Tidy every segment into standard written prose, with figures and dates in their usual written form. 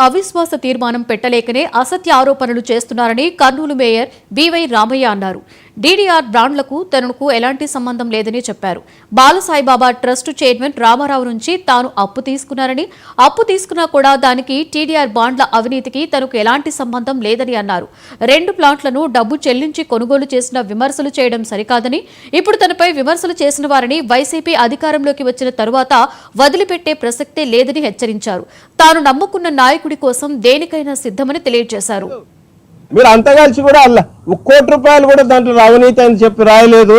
అవిశ్వాస తీర్మానం పెట్టలేకనే అసత్య ఆరోపణలు చేస్తున్నారని కర్నూలు మేయర్ బివై రామయ్య అన్నారు. డీడీఆర్ బ్రాండ్లకు తనకు ఎలాంటి సంబంధం లేదని చెప్పారు. బాలసాయిబాబా ట్రస్ట్ చైర్మన్ రామారావు నుంచి తాను అప్పు తీసుకున్నారని, అప్పు తీసుకున్నా కూడా దానికి టీడీఆర్ బాండ్ల అవినీతికి తనకు ఎలాంటి సంబంధం లేదని అన్నారు. 2 ప్లాంట్లను డబ్బు చెల్లించి కొనుగోలు చేసిన విమర్శలు చేయడం సరికాదని, ఇప్పుడు తనపై విమర్శలు చేసిన వారిని వైసీపీ అధికారంలోకి వచ్చిన తరువాత వదిలిపెట్టే ప్రసక్తే లేదని హెచ్చరించారు. తాను నమ్ముకున్న నాయకుడి కోసం దేనికైనా సిద్ధమని తెలియజేశారు. మీరు అంతా కలిసి కూడా అలా ₹1 కోటి కూడా దాంట్లో అవినీతి అని చెప్పి రాయలేదు.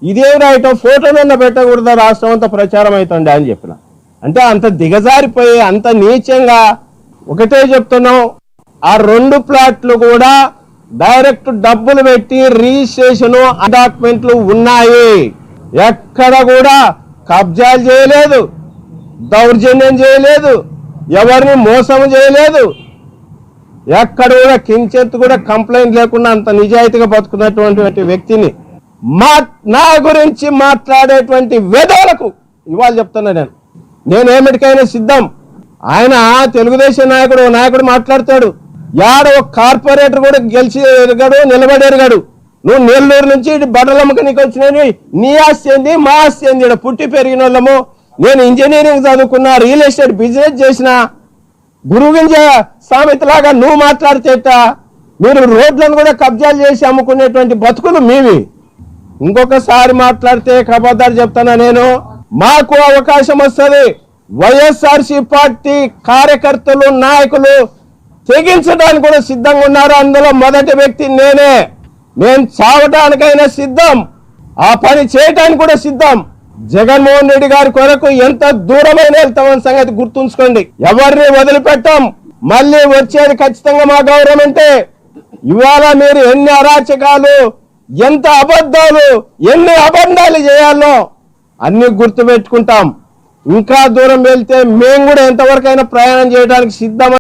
ఇదేం రాయటం, ఫోటోలన్నా పెట్టకూడదా, రాష్ట్రం అంతా ప్రచారం అవుతుంది అని చెప్పిన. అంటే అంత దిగజారిపోయి అంత నీచంగా ఒకటే చెప్తున్నాం, ఆ 2 ప్లాట్లు కూడా డైరెక్ట్ డబ్బులు పెట్టి రిజిస్ట్రేషన్ డాక్యుమెంట్లు ఉన్నాయి. ఎక్కడ కూడా కబ్జాలు చేయలేదు, దౌర్జన్యం చేయలేదు, ఎవరిని మోసం చేయలేదు, ఎక్కడ కూడా కించెత్తు కూడా కంప్లైంట్ లేకుండా అంత నిజాయితీగా బతుకున్నటువంటి వ్యక్తిని నా గురించి మాట్లాడేటువంటి వేదాలకు ఇవాళ చెప్తున్నా. నేను ఏమిటికైనా సిద్ధం. ఆయన తెలుగుదేశం నాయకుడు మాట్లాడతాడు, యాడో కార్పొరేటర్ కూడా గెలిచి ఎరగాడు, నిలబడి ఎరగాడు. నువ్వు నెల్లూరు నుంచి బట్టలమ్మకి నీకు వచ్చినవి, నీ ఆస్తి ఏంది, మా ఆస్తి ఏంది? ఇక్కడ పుట్టి పెరిగిన వాళ్ళము. నేను ఇంజనీరింగ్ చదువుకున్నా, రియల్ ఎస్టేట్ బిజినెస్ చేసిన, గురువింజ సామెతలాగా నువ్వు మాట్లాడితేట. మీరు రోడ్లను కూడా కబ్జాలు చేసి అమ్ముకునేటువంటి బతుకులు మీవి. ఇంకొకసారి మాట్లాడితే ఖబర్దారు చెప్తానా నేను. మాకు అవకాశం వస్తుంది. వైఎస్ఆర్సీ పార్టీ కార్యకర్తలు, నాయకులు తెగించడానికి కూడా సిద్ధంగా ఉన్నారు. అందులో మొదటి వ్యక్తి నేనే. నేను చావడానికైనా సిద్ధం, ఆ పని చేయటానికి కూడా సిద్ధం. జగన్మోహన్ రెడ్డి గారి కొరకు ఎంత దూరమైన వెళ్తామని సంగతి గుర్తుంచుకోండి. ఎవరిని వదిలిపెట్టాం. మళ్ళీ వచ్చేది ఖచ్చితంగా మా గవర్నమెంటే. ఇవాళ మీరు ఎన్ని అరాచకాలు, ఎంత అబద్ధాలు, ఎన్ని అబద్ధాలు చేయాలో అన్ని గుర్తుపెట్టుకుంటాం. ఇంకా దూరం వెళ్తే మేము కూడా ఎంతవరకైనా ప్రయాణం చేయడానికి సిద్ధం.